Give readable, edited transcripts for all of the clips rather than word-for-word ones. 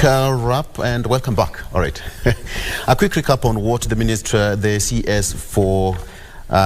wrap and welcome back. All right. A quick recap on what the CS for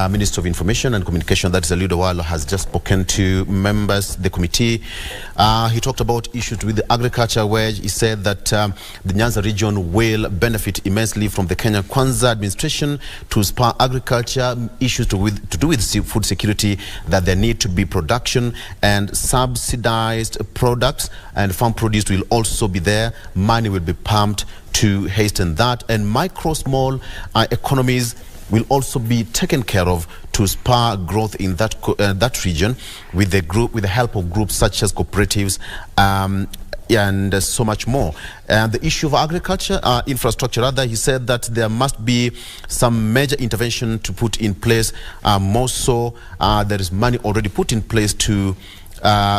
Minister of Information and Communication, that is Eliud Owalo, has just spoken to members, the committee. He talked about issues with the agriculture, where he said that the Nyanza region will benefit immensely from the Kenya Kwanza administration to spur agriculture, issues to do with food security, that there need to be production and subsidized products, and farm produce will also be there. Money will be pumped to hasten that, and micro, small economies will also be taken care of to spur growth in that region with the help of groups such as cooperatives and so much more. And the issue of agriculture, infrastructure rather, he said that there must be some major intervention to put in place. More so, there is money already put in place to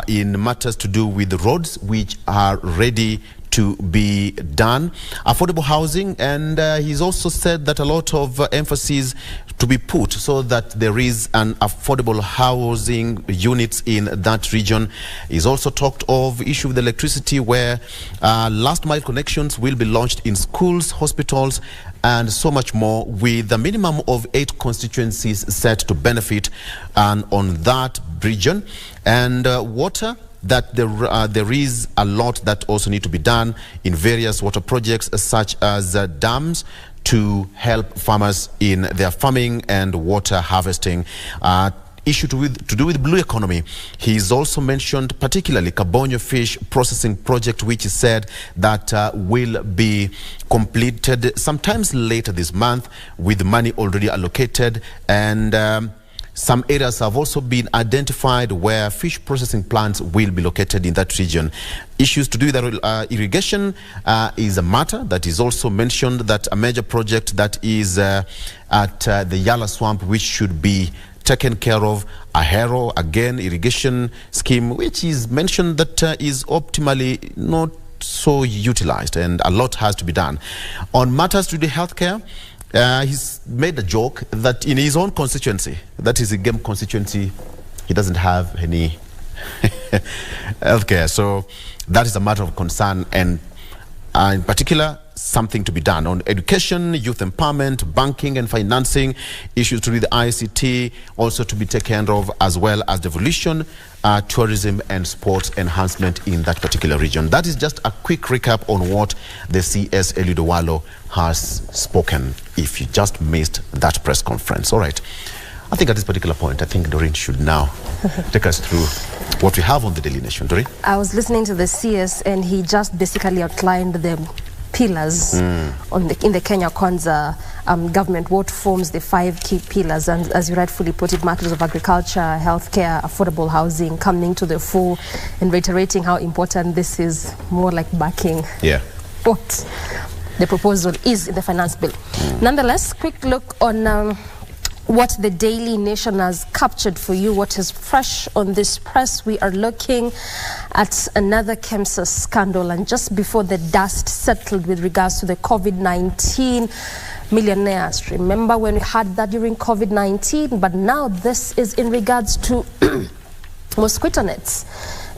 in matters to do with the roads, which are ready to be done. Affordable housing, and he's also said that a lot of emphasis to be put so that there is an affordable housing units in that region. He's also talked of issue with electricity, where last mile connections will be launched in schools, hospitals, and so much more, with a minimum of 8 constituencies set to benefit on that region. And water, that there is a lot that also need to be done in various water projects such as dams to help farmers in their farming and water harvesting. Issue to do with blue economy. He's also mentioned particularly Kabonyo fish processing project, which he said that will be completed sometimes later this month with money already allocated, and some areas have also been identified where fish processing plants will be located in that region. Issues to do with irrigation is a matter that is also mentioned, that a major project that is at the Yala Swamp, which should be taken care of. Ahero, again, irrigation scheme, which is mentioned that is optimally not so utilized, and a lot has to be done. On matters to do with healthcare, he's made a joke that in his own constituency, that is a game constituency, he doesn't have any healthcare. So that is a matter of concern, and in particular, something to be done on education, youth empowerment, banking and financing, issues to do with the ICT, also to be taken care of, as well as devolution, tourism and sports enhancement in that particular region. That is just a quick recap on what the CS Eliud Owalo has spoken, if you just missed that press conference. All right. I think at this particular point, I think Doreen should now take us through what we have on the Daily Nation. Doreen? I was listening to the CS, and he just basically outlined the pillars in the Kenya Kwanza government, what forms the 5 key pillars, and as you rightfully put it, matters of agriculture, healthcare, affordable housing coming to the fore, and reiterating how important this is, more like backing what the proposal is in the finance bill. Nonetheless, quick look on what the Daily Nation has captured for you, what is fresh on this press. We are looking at another KEMSA scandal, and just before the dust settled with regards to the COVID-19 millionaires. Remember when we had that during COVID-19, but now this is in regards to mosquito nets.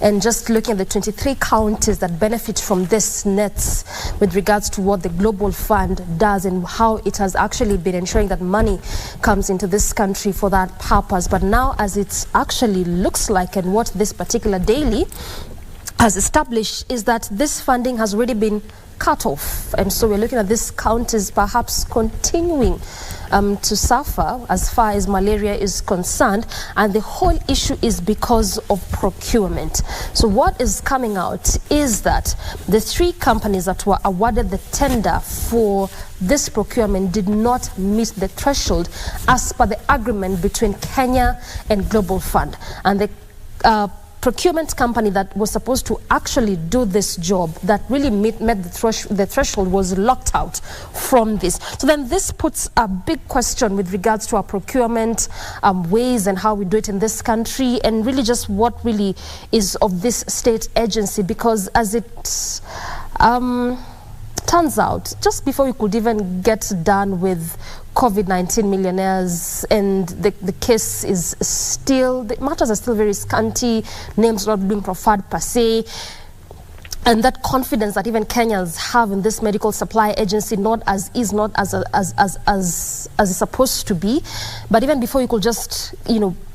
And just looking at the 23 counties that benefit from this nets with regards to what the Global Fund does and how it has actually been ensuring that money comes into this country for that purpose. But now, as it actually looks like, and what this particular daily has established, is that this funding has already been cut off. And so we're looking at these counties perhaps continuing to suffer as far as malaria is concerned, and the whole issue is because of procurement. So what is coming out is that the 3 companies that were awarded the tender for this procurement did not meet the threshold as per the agreement between Kenya and Global Fund, and the procurement company that was supposed to actually do this job that really met the threshold was locked out from this. So then this puts a big question with regards to our procurement ways and how we do it in this country, and really just what really is of this state agency, because as it turns out, just before we could even get done with COVID-19 millionaires, and the case is still, the matters are still very scanty, names not being proffered per se, and that confidence that even Kenyans have in this medical supply agency not as it's supposed to be. But even before you could just,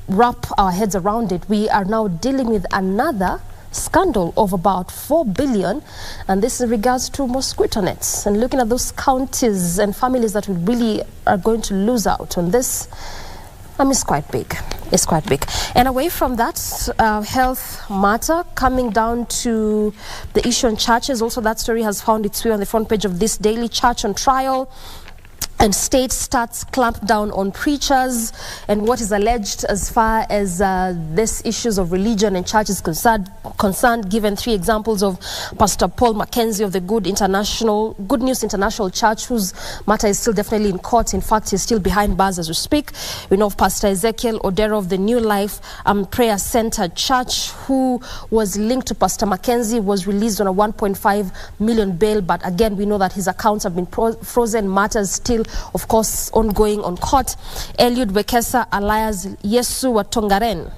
wrap our heads around it, we are now dealing with another scandal of about 4 billion, and this in regards to mosquito nets. And looking at those counties and families that we really are going to lose out on this, it's quite big. It's quite big. And away from that, health matter, coming down to the issue on churches. Also, that story has found its way on the front page of this daily. Church on trial. And state starts clamp down on preachers, and what is alleged as far as this issues of religion and church is concerned, given 3 examples of Pastor Paul Mackenzie of the Good News International Church, whose matter is still definitely in court. In fact, he's still behind bars as we speak. We know of Pastor Ezekiel Odero of the New Life Prayer Center Church, who was linked to Pastor Mackenzie, was released on a 1.5 million bail, but again, we know that his accounts have been frozen. Matters still, of course, ongoing on court. Eliud Wekesa alias Yesu wa Tongaren.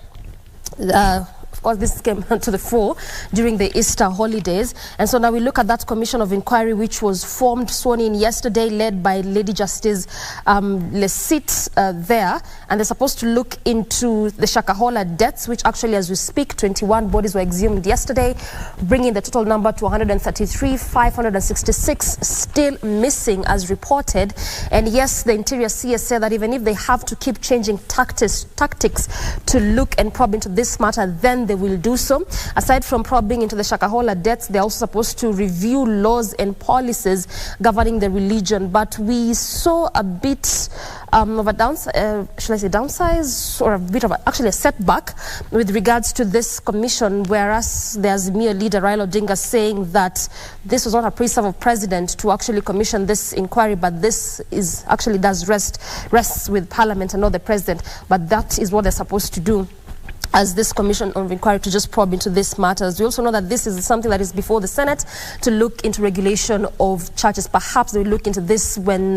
Of course, this came to the fore during the Easter holidays. And so now we look at that commission of inquiry, which was formed, sworn in yesterday, led by Lady Justice Lesit there. And they're supposed to look into the Shakahola deaths, which actually, as we speak, 21 bodies were exhumed yesterday, bringing the total number to 133, 566 still missing as reported. And yes, the Interior CS said that even if they have to keep changing tactics to look and probe into this matter, then they will do so. Aside from probing into the Shakahola deaths, they're also supposed to review laws and policies governing the religion. But we saw a bit of a downsize, or a bit of actually a setback with regards to this commission, whereas there's mere leader Raila Odinga saying that this was not a preserve of president to actually commission this inquiry, but this is actually rests with Parliament and not the president. But that is what they're supposed to do as this commission of inquiry, to just probe into these matters. We also know that this is something that is before the Senate to look into regulation of churches. Perhaps they will look into this when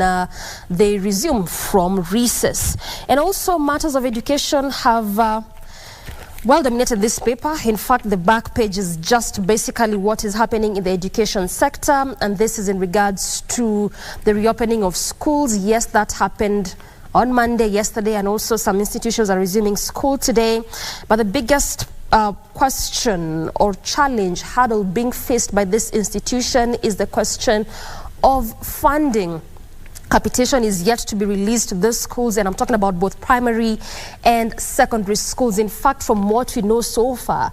they resume from recess. And also matters of education have well dominated this paper. In fact, the back page is just basically what is happening in the education sector, and this is in regards to the reopening of schools. Yes, that happened on Monday, yesterday, and also some institutions are resuming school today. But the biggest question or challenge, hurdle being faced by this institution is the question of funding. Capitation is yet to be released to these schools, and I'm talking about both primary and secondary schools. In fact, from what we know so far,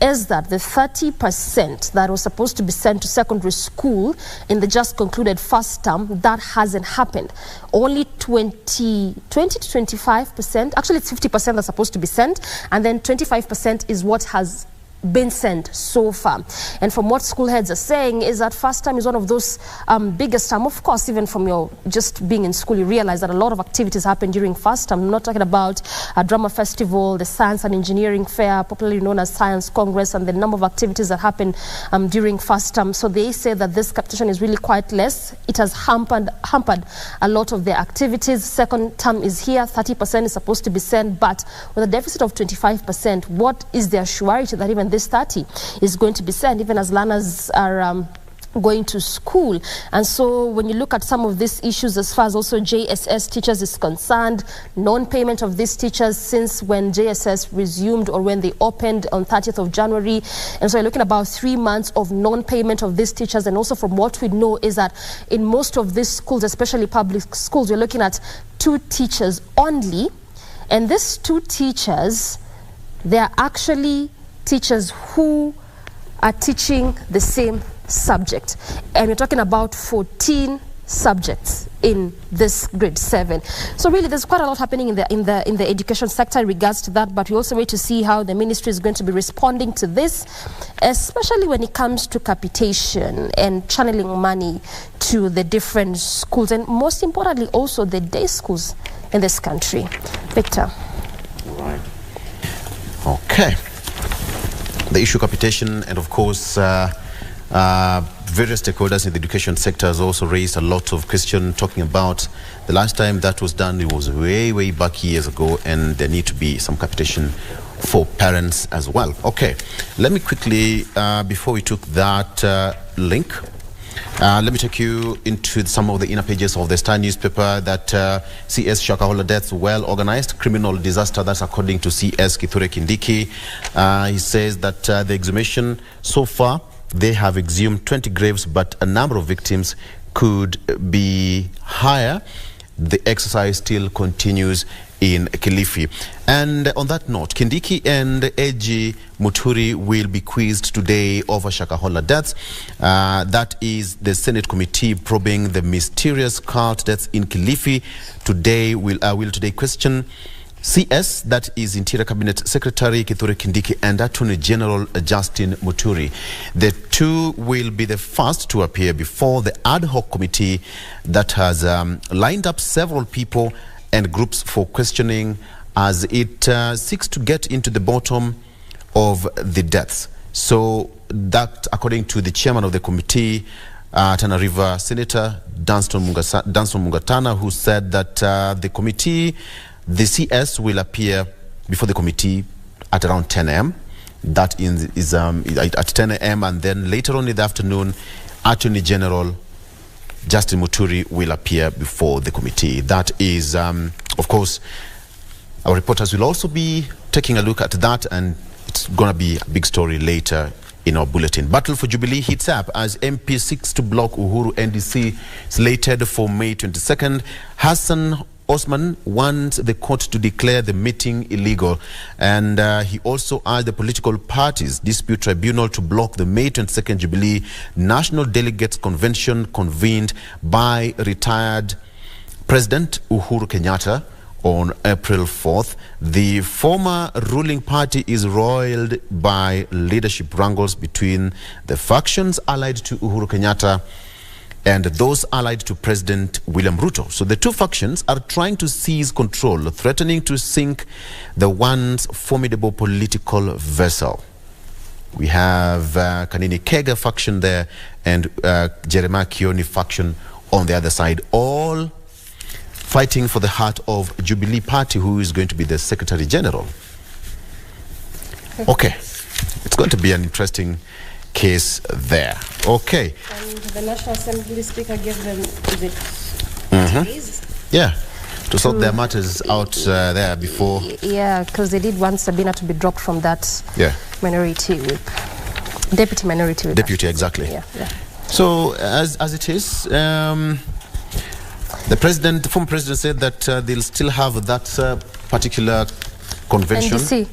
is that the 30% that was supposed to be sent to secondary school in the just concluded first term, that hasn't happened. Only 20 to 25%, actually it's 50% that's supposed to be sent, and then 25% is what has been sent so far. And from what school heads are saying is that first time is one of those biggest time. Of course, even from your just being in school, you realize that a lot of activities happen during first time. I'm not talking about a drama festival, the science and engineering fair, popularly known as Science Congress, and the number of activities that happen during first term. So they say that this capitation is really quite less. It has hampered a lot of their activities. Second term is here, 30% is supposed to be sent, but with a deficit of 25%, what is their surety that even this 30 is going to be sent, even as learners are going to school? And so when you look at some of these issues as far as also JSS teachers is concerned, non-payment of these teachers since when JSS resumed or when they opened on 30th of January. And so you're looking about 3 months of non-payment of these teachers. And also from what we know is that in most of these schools, especially public schools, we're looking at 2 teachers only. And these 2 teachers, they're actually teachers who are teaching the same subject, and we're talking about 14 subjects in this grade 7. So really there's quite a lot happening in the education sector in regards to that, but we also wait to see how the ministry is going to be responding to this, especially when it comes to capitation and channeling money to the different schools, and most importantly also the day schools in this country. Victor. Right. Okay. The issue capitation, and of course various stakeholders in the education sector has also raised a lot of questions talking about the last time that was done. It was way back years ago, and there need to be some capitation for parents as well. Okay, let me quickly, before we took that link, let me take you into some of the inner pages of the Star newspaper. That CS Shakahola deaths well organized criminal disaster. That's according to CS Kindiki. He says that the exhumation so far, they have exhumed 20 graves, but a number of victims could be higher. The exercise still continues in Kilifi. And on that note, Kindiki and AG Muturi will be quizzed today over Shakahola deaths. That is the Senate committee probing the mysterious cult deaths in Kilifi. Today will today question CS, that is Interior Cabinet Secretary Kithure Kindiki, and Attorney General Justin Muturi. The two will be the first to appear before the ad hoc committee that has lined up several people and groups for questioning as it seeks to get into the bottom of the deaths. So that, according to the chairman of the committee, Tana River Senator Dunstan Mungatana, who said that the CS will appear before the committee at around 10 a.m. That is at 10 a.m. and then later on in the afternoon, Attorney General Justin Muturi will appear before the committee. That is, of course, our reporters will also be taking a look at that, and it's going to be a big story later in our bulletin. Battle for Jubilee heats up as MP seeks to block Uhuru NDC slated for May 22nd. Hassan Osman wants the court to declare the meeting illegal, and he also asked the political parties dispute tribunal to block the May 22nd Jubilee National Delegates Convention convened by retired President Uhuru Kenyatta on April 4th. The former ruling party is roiled by leadership wrangles between the factions allied to Uhuru Kenyatta and those allied to President William Ruto. So the two factions are trying to seize control, threatening to sink the once formidable political vessel. We have Kanini Kega faction there and Jeremiah Kioni faction on the other side, all fighting for the heart of Jubilee Party, who is going to be the Secretary General. Okay, it's going to be an interesting case there. Okay. And the National Assembly Speaker gave them, is it days? Yeah, to sort their matters out there before. Yeah, because they did want Sabina to be dropped from that minority whip. Deputy minority whip. Deputy, exactly. Yeah. So, as it is, the former president said that they'll still have that particular convention. NDC.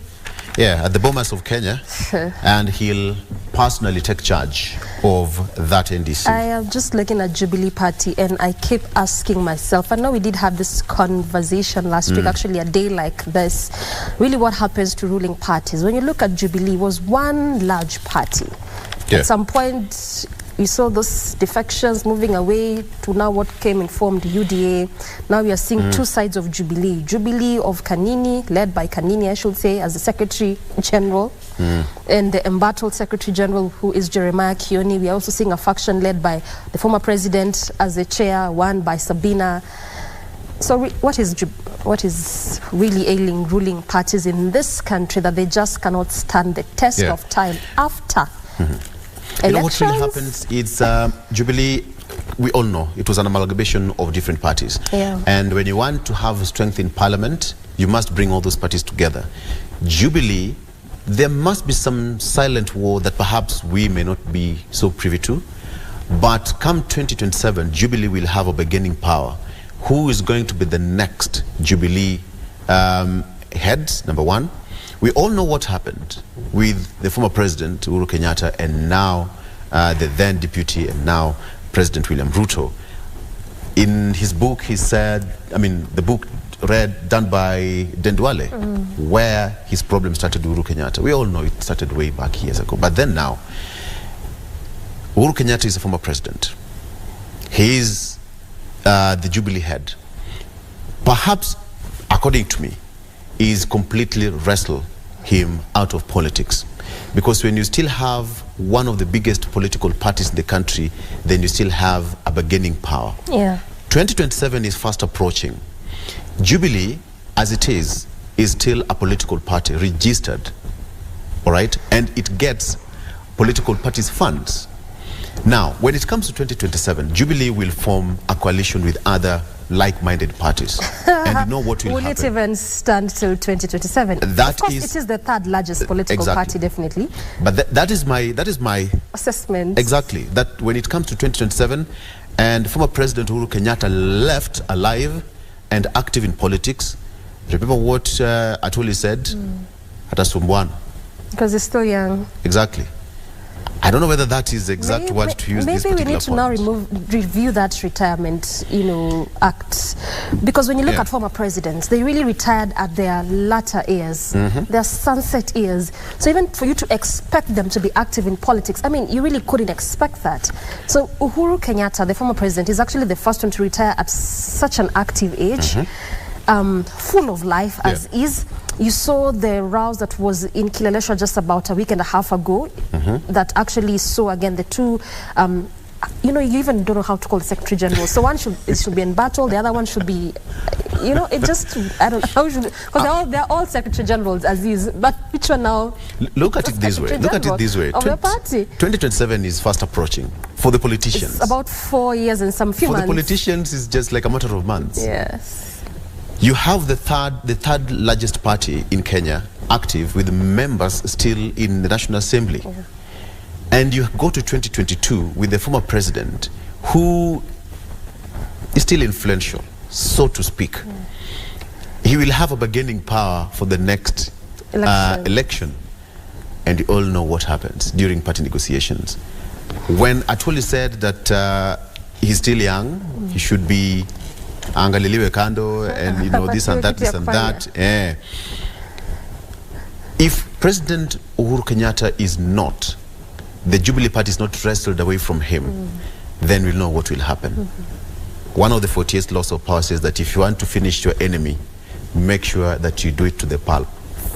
Yeah, at the Bomas of Kenya, and he'll personally take charge of that NDC. I am just looking at Jubilee Party, and I keep asking myself, I know we did have this conversation last week, actually a day like this, really what happens to ruling parties. When you look at Jubilee, it was one large party. Yeah. At some point, we saw those defections moving away to now what came and formed UDA. Now we are seeing two sides of Jubilee. Jubilee of Kanini, led by Kanini, I should say, as the Secretary General, and the embattled Secretary General, who is Jeremiah Kioni. We are also seeing a faction led by the former president as the chair, one by Sabina. So what is really ailing ruling parties in this country that they just cannot stand the test of time after You know what really happens? It's Jubilee, we all know, it was an amalgamation of different parties. Yeah. And when you want to have strength in parliament, you must bring all those parties together. Jubilee, there must be some silent war that perhaps we may not be so privy to. But come 2027, Jubilee will have a bargaining power. Who is going to be the next Jubilee head, number one? We all know what happened with the former president, Uhuru Kenyatta, and now the then deputy, and now President William Ruto. In his book, he said, the book done by Dendwale, where his problem started with Uhuru Kenyatta. We all know it started way back years ago. But then now, Uhuru Kenyatta is a former president. He is the Jubilee head. Perhaps, according to me, is completely wrestle him out of politics. Because when you still have one of the biggest political parties in the country, then you still have a bargaining power. Yeah. 2027 is fast approaching. Jubilee, as it is is still a political party registered, all right, and it gets political parties' funds. Now, when it comes to 2027, Jubilee will form a coalition with other like-minded parties, and you know what will happen. Will it even stand till 2027? That of course, is, it is the third largest political party, definitely. But that is my assessment. Exactly, that when it comes to 2027, and former President Uhuru Kenyatta left alive and active in politics. Remember what Atuli said? Atasumbuana. Because he's still young. Exactly. I don't know whether that is the exact word to use. Maybe we need to now review that retirement, act, because when you look at former presidents, they really retired at their latter years, their sunset years. So even for you to expect them to be active in politics, I mean, you really couldn't expect that. So Uhuru Kenyatta, the former president, is actually the first one to retire at such an active age, full of life as is. You saw the rows that was in Kileleshwa just about a week and a half ago that actually saw again the two, you even don't know how to call the Secretary General. So one should be in battle, the other one should be, it just, I don't know how should, because they're all Secretary Generals as is, but which one now? Look at it this way. Look at it this way. Of the party. 2027 is fast approaching for the politicians. It's about 4 years and some few months. For the politicians, it's just like a matter of months. Yes. You have the third largest party in Kenya active with members still in the National Assembly. And you go to 2022 with the former president who is still influential, so to speak. He will have a bargaining power for the next election. And you all know what happens during party negotiations. When Atwoli said that he's still young, he should be angaliliwe kando, and this and that. If President Uhuru Kenyatta is not, the Jubilee Party is not wrestled away from him, then we'll know what will happen. One of the 48th laws of power says that if you want to finish your enemy, make sure that you do it to the pulp.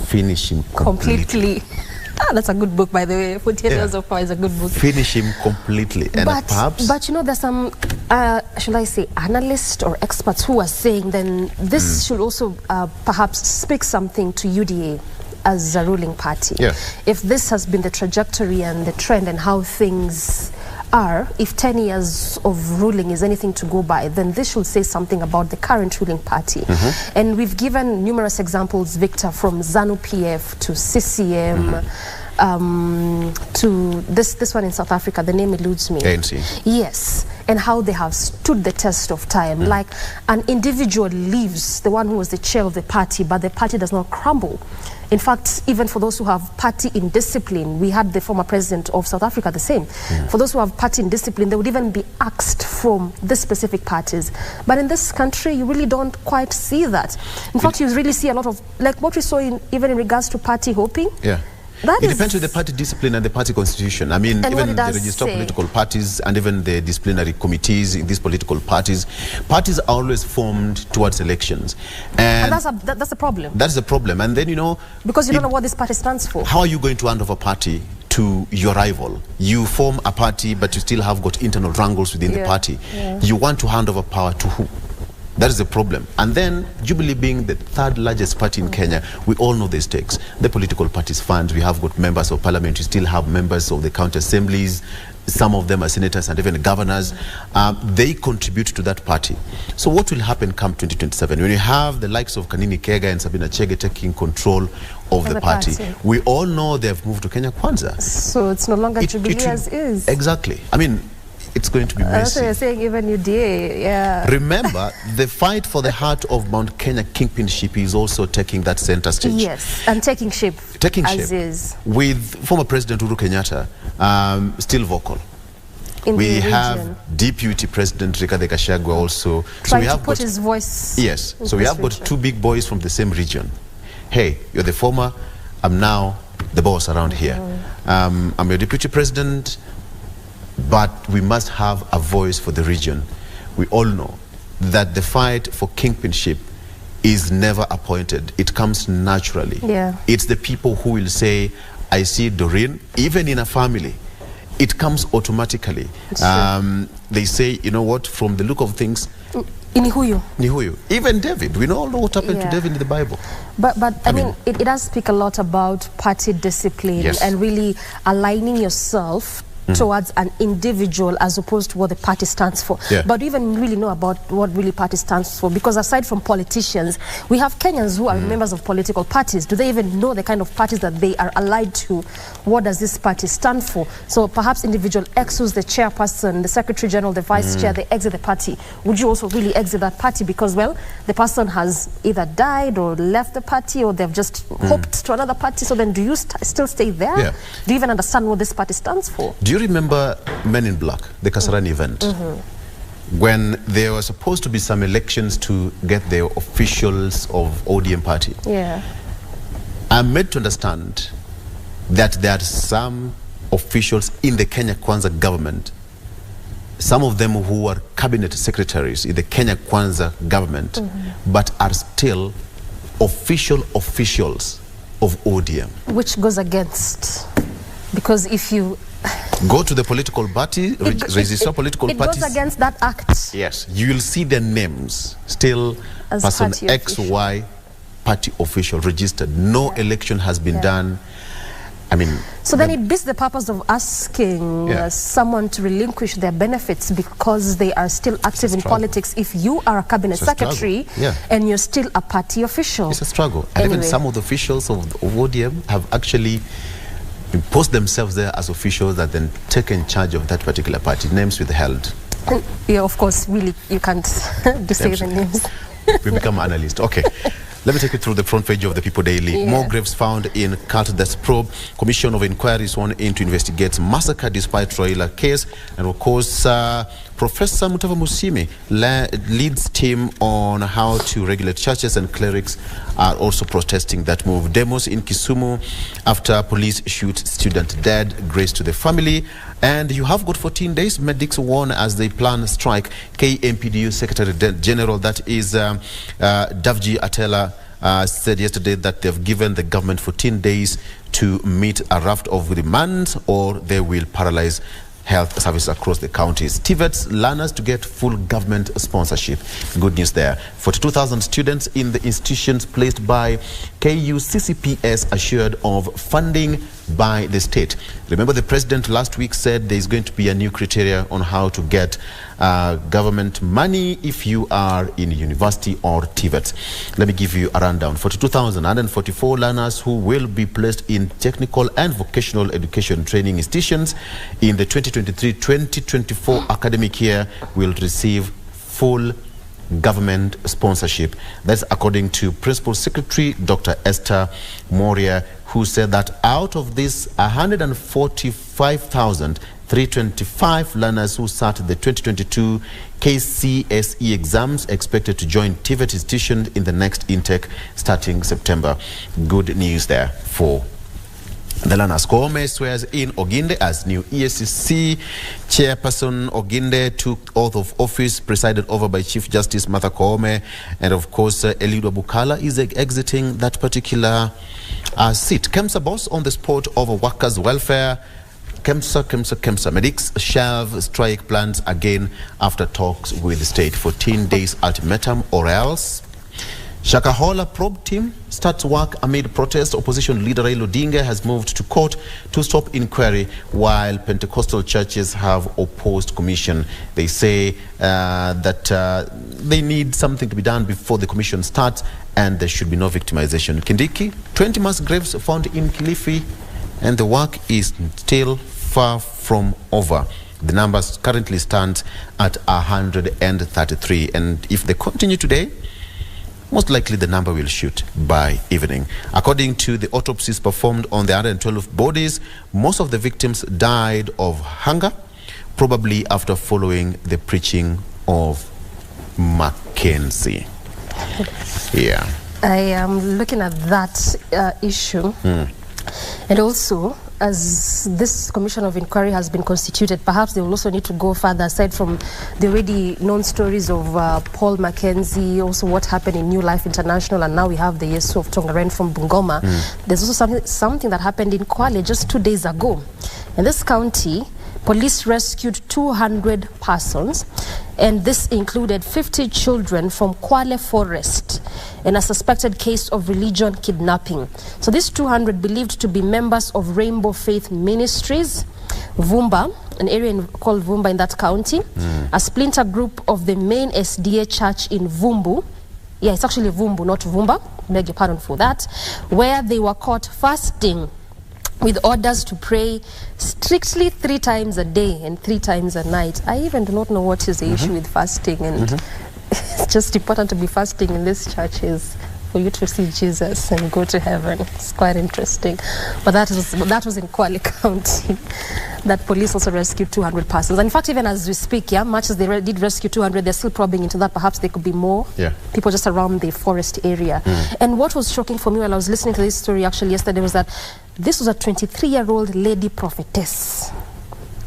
Finish him completely. That's a good book, by the way. 48 Laws of Power is a good book. Finish him completely. And perhaps, but there's some, should I say, analysts or experts who are saying then this should also perhaps speak something to UDA as a ruling party. If this has been the trajectory and the trend and how things are, if 10 years of ruling is anything to go by, then this should say something about the current ruling party. And we've given numerous examples, Victor, from ZANU-PF to CCM, to this one in South Africa, the name eludes me. ANC. Yes, and how they have stood the test of time. Like an individual leaves, the one who was the chair of the party, but the party does not crumble. In fact, even for those who have party indiscipline, we had the former president of South Africa the same. For those who have party indiscipline, they would even be axed from the specific parties. But in this country, you really don't quite see that. In fact, you really see a lot of, like what we saw even in regards to party hopping. It depends on the party discipline and the party constitution. I mean, even the registered political parties and even the disciplinary committees in these political parties are always formed towards elections. And that's a problem. That's the problem. And then, because you don't know what this party stands for. How are you going to hand over a party to your rival? You form a party, but you still have got internal wrangles within the party. You want to hand over power to who? That is the problem. And then, Jubilee being the third largest party in Kenya, we all know the stakes. The political parties fund, we have got members of parliament, we still have members of the county assemblies, some of them are senators and even governors. They contribute to that party. So what will happen come 2027? When you have the likes of Kanini Kega and Sabina Chege taking control of the party, we all know they have moved to Kenya Kwanza. So it's no longer Jubilee as is. Exactly. I mean, it's going to be messy. That's what you're saying, even UDA, Remember, the fight for the heart of Mount Kenya kingpinship is also taking that center stage. Yes, and taking shape. As is. With former President Uhuru Kenyatta still vocal. We have Deputy President Rigathi Gachagua also. Trying to put his voice. Yes, so we have got two big boys from the same region. Hey, you're the former, I'm now the boss around here. I'm your Deputy President, but we must have a voice for the region. We all know that the fight for kingpinship is never appointed. It comes naturally. It's the people who will say, I see Doreen, even in a family. It comes automatically. They say, you know what, from the look of things, Nihuyu. Even David. We all know what happened to David in the Bible. But I mean, it does speak a lot about party discipline and really aligning yourself towards an individual as opposed to what the party stands for. But do you even really know about what really party stands for? Because aside from politicians, we have Kenyans who are members of political parties. Do they even know the kind of parties that they are allied to? What does this party stand for? So perhaps individual X, who's the chairperson, the secretary general, the vice chair, they exit the party. Would you also really exit that party? Because, well, the person has either died or left the party, or they've just hopped to another party. So then do you still stay there? Do you even understand what this party stands for? Do you remember Men in Black, the Kasarani event? When there were supposed to be some elections to get the officials of ODM party. I'm made to understand that there are some officials in the Kenya Kwanza government, some of them who are cabinet secretaries in the Kenya Kwanza government, but are still officials of ODM. Which goes against, because if you go to the political party, register political parties. It goes against that act. Yes, you will see their names still as person X, Y, party official registered. No election has been done. I mean, so then it beats the purpose of asking someone to relinquish their benefits because they are still active in politics if you are a cabinet secretary and you're still a party official. It's a struggle. And even some of the officials of ODM have actually imposed themselves there as officials that then taken charge of that particular party. Names withheld. Yeah, of course, really, you can't say the names. We become analysts. Okay. Let me take you through the front page of the People Daily. More graves found in cult death probe. Commission of inquiry sworn in to investigate massacre despite Raila case. And of course, Professor Mutava Musimi leads team on how to regulate churches, and clerics are also protesting that move. Demos in Kisumu after police shoot student dead. Grace to the family. And you have got 14 days. Medics warn as they plan strike. KMPDU Secretary General, that is Davji Atela, said yesterday that they've given the government 14 days to meet a raft of demands, or they will paralyze health services across the counties. TVET's learners to get full government sponsorship. Good news there. 42,000 students in the institutions placed by KUCCPS assured of funding by the state. Remember, the president last week said there is going to be a new criteria on how to get government money if you are in university or TVET. Let me give you a rundown. 42,144 learners who will be placed in technical and vocational education training institutions in the 2023-2024 academic year will receive full government sponsorship. That's according to Principal Secretary Dr. Esther Moria, who said that out of this 145,325 learners who sat the 2022 KCSE exams expected to join TVET institution in the next intake starting September. Good news there for the learners. Koome swears in Oginde as new ESCC chairperson. Oginde took oath of office presided over by Chief Justice Martha Koome, and of course Eliud Bukala is exiting that particular seat. KEMSA boss on the spot over workers' welfare. KEMSA. Medics shelve strike plans again after talks with the state. 14 days ultimatum or else. Shakahola probe team starts work amid protest. Opposition leader Raila Odinga has moved to court to stop inquiry, while Pentecostal churches have opposed commission. They say that they need something to be done before the commission starts, and there should be no victimization. Kindiki, 20 mass graves found in Kilifi, and the work is still far from over. The numbers currently stand at 133, and if they continue today, most likely the number will shoot by evening. According to the autopsies performed on the 112 bodies, most of the victims died of hunger, probably after following the preaching of Mackenzie. Yeah. I am looking at that issue. And also, as this commission of inquiry has been constituted, perhaps they will also need to go further, aside from the already known stories of Paul Mackenzie, also what happened in New Life International, and now we have the Yesu of Tongaren from Bungoma. There's also something that happened in Kwale just 2 days ago. In this county, police rescued 200 persons, And this included 50 children from Kwale Forest in a suspected case of religion kidnapping. So these 200 believed to be members of Rainbow Faith Ministries, Vumba, an area called Vumba in that county, a splinter group of the main SDA church in Vumbu. Yeah, it's actually Vumbu, not Vumba. Beg your pardon for that. Where they were caught fasting with orders to pray strictly 3 times a day and 3 times a night. I even do not know what is the issue with fasting, and it's just important to be fasting in these churches for you to see Jesus and go to heaven. It's quite interesting. But that was in Kwale County. That police also rescued 200 persons. And in fact, even as we speak, yeah, much as they did rescue 200, they're still probing into that. Perhaps there could be more people just around the forest area. And what was shocking for me while I was listening to this story actually yesterday was that this was a 23-year-old lady prophetess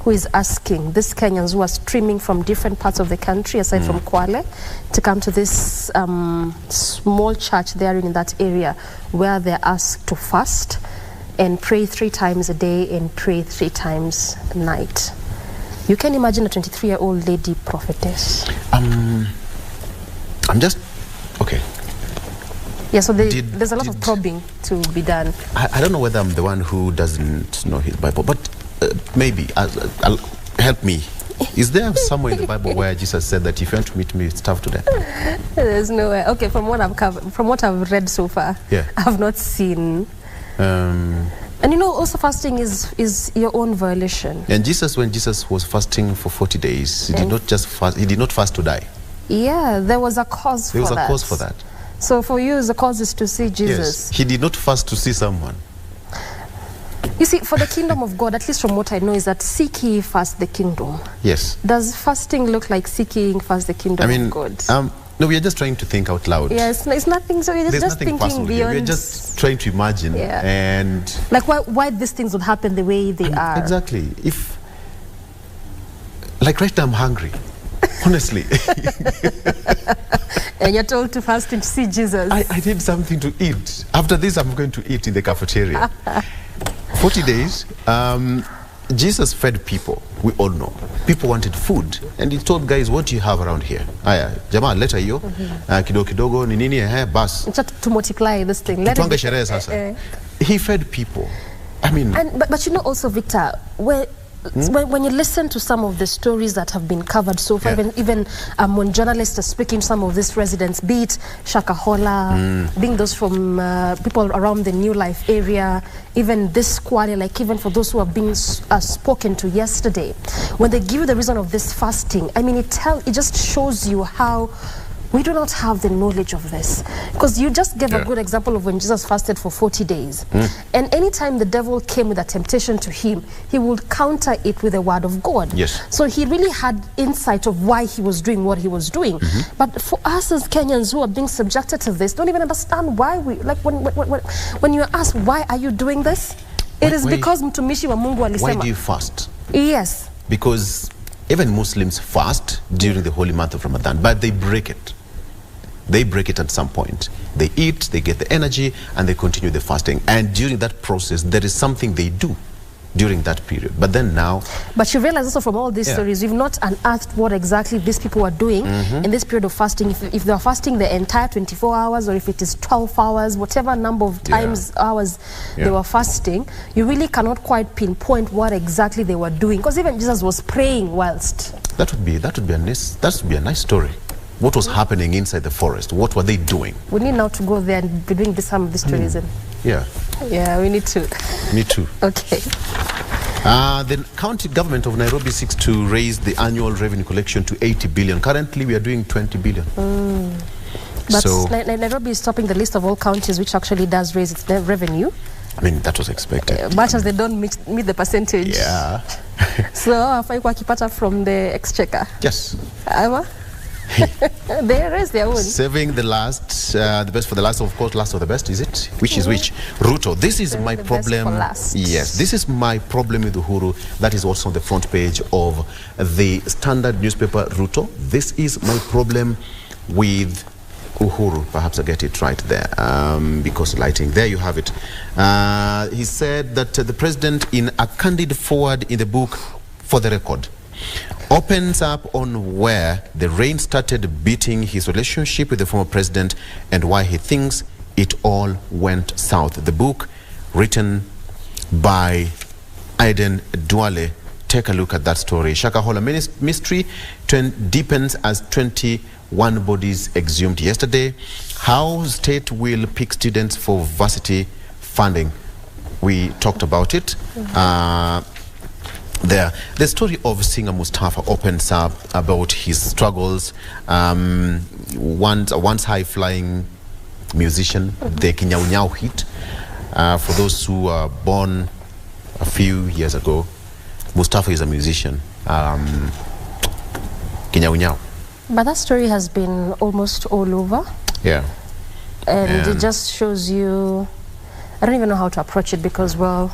who is asking these Kenyans who are streaming from different parts of the country, aside from Kwale, to come to this small church there in that area where they're asked to fast and pray 3 times a day and pray 3 times a night. You can imagine a 23-year-old lady prophetess. I'm just, okay. Yeah, so there's a lot of probing to be done. I don't know whether I'm the one who doesn't know his Bible, but maybe, I'll help me. Is there somewhere in the Bible where Jesus said that if you want to meet me, starve to death? There's nowhere. Okay, from what I've read so far, I've not seen. And you know, also fasting is your own volition. And Jesus, when Jesus was fasting for 40 days, he did not just fast. He did not fast to die. Yeah, there was a cause for that. There was a cause for that. So for you, the cause is to see Jesus. Yes, he did not fast to see someone. You see, for the kingdom of God, at least from what I know, is that seek ye first the kingdom. Yes. Does fasting look like seeking first the kingdom of God? No, we are just trying to think out loud. Yes, it's nothing. So we're just thinking beyond. We're just trying to imagine. Yeah. And like why these things would happen the way they are. Exactly. If, like right now, I'm hungry. Honestly. And you're told to fast and see Jesus. I need something to eat. After this, I'm going to eat in the cafeteria. 40 days, Jesus fed people, we all know. People wanted food, and he told guys, what do you have around here? Aya, jamaa, leta hiyo, kidogo kidogo, ni nini, bas. Just to multiply this thing. Tuange sherehe sasa. He fed people. I mean... But you know also, Victor, when you listen to some of the stories that have been covered so far, even when journalists are speaking to some of these residents, be it Shakahola, being those from people around the New Life area, even this Kwale, like even for those who have been spoken to yesterday, when they give you the reason of this fasting, I mean, it just shows you how we do not have the knowledge of this. Because you just gave a good example of when Jesus fasted for 40 days. And anytime the devil came with a temptation to him, he would counter it with the word of God. Yes. So he really had insight of why he was doing what he was doing. But for us as Kenyans who are being subjected to this, don't even understand why we, like when you ask, why are you doing this? It is because mtumishi wa Mungu alisema. Why do you fast? Yes. Because even Muslims fast during the holy month of Ramadan, but they break it. They break it at some point. They eat, they get the energy, and they continue the fasting. And during that process, there is something they do during that period. But then now... But you realize also from all these stories, we've not unearthed what exactly these people are doing in this period of fasting. If they are fasting the entire 24 hours, or if it is 12 hours, whatever number of times, hours they were fasting, you really cannot quite pinpoint what exactly they were doing. Because even Jesus was praying whilst... That would be a nice story. What was happening inside the forest? What were they doing? We need now to go there and be doing some of these stories. Yeah, we need to. Me too. Okay. The county government of Nairobi seeks to raise the annual revenue collection to 80 billion. Currently, we are doing 20 billion. But so, Nairobi is topping the list of all counties which actually does raise its revenue. I mean, that was expected. Much as they don't meet the percentage. Yeah. So, afai kwa kipata from the exchequer. Yes. They raise their own. Saving the last, the best for the last, of course, last of the best, is it? Which is which? Ruto. This is my problem. Yes, this is my problem with Uhuru. That is also on the front page of the Standard newspaper, Ruto. This is my problem with Uhuru. Perhaps I get it right there because lighting. There you have it. He said that the president, in a candid forward in the book, For the Record, opens up on where the rain started beating his relationship with the former president and why he thinks it all went south. The book, written by Aiden Duale. Take a look at that story. Shakahola mystery deepens as 21 bodies exhumed yesterday. How state will pick students for varsity funding? We talked about it. The story of singer Mustafa opens up about his struggles. Once high-flying musician, the Kinyaunyau hit. For those who were born a few years ago, Mustafa is a musician. Kinyaunyau. But that story has been almost all over. Yeah. And it just shows you, I don't even know how to approach it because, well,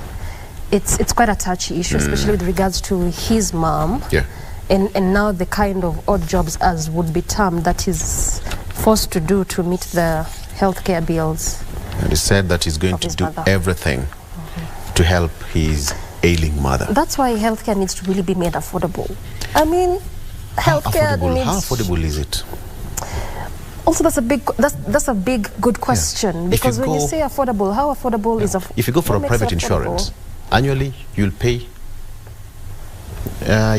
it's quite a touchy issue, especially with regards to his mom. Yeah. And now the kind of odd jobs, as would be termed, that he's forced to do to meet the healthcare bills. And he said that he's going to do everything to help his ailing mother. That's why healthcare needs to really be made affordable. I mean, healthcare needs... How affordable is it? Also, that's a big good question, because when you say affordable, how affordable is affordable? If you go for a private insurance, annually you'll pay. I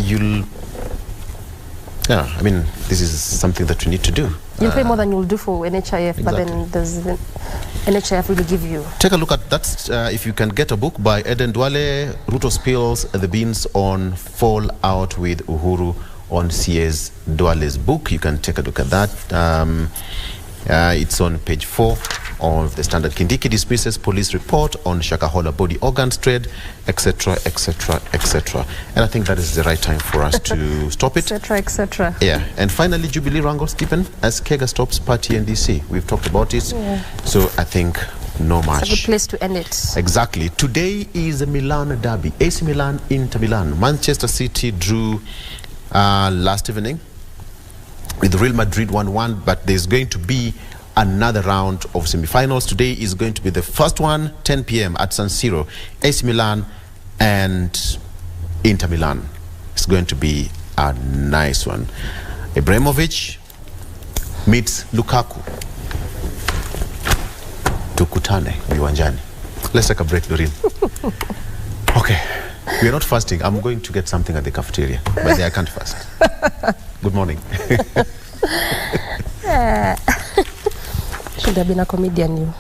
mean, this is something that we need to do. You'll pay more than you'll do for NHIF, but then does NHIF really give you? Take a look at that. If you can get a book by Eden Duale, Ruto spills the beans on fallout with Uhuru on CS Duale's book. You can take a look at that. It's on page 4 of the Standard. Kindiki dismisses police report on Shakahola body organs trade, etc., etc., etc. And I think that is the right time for us to stop it. Etc., etc. Yeah. And finally, Jubilee wrangle Stephen as Kega stops party NDC. We've talked about it. Yeah. So I think no much. It's a good place to end it. Exactly. Today is a Milan derby. AC Milan, Inter Milan. Manchester City drew last evening with Real Madrid 1-1, but there's going to be another round of semi-finals. Today is going to be the first one, 10 p.m. at San Siro. AC Milan and Inter Milan. It's going to be a nice one. Ibrahimovic meets Lukaku. Tukutane viwanjani. Let's take a break, Doreen. Okay. We are not fasting. I'm going to get something at the cafeteria, but I can't fast. Good morning. Should have been a comedian, you.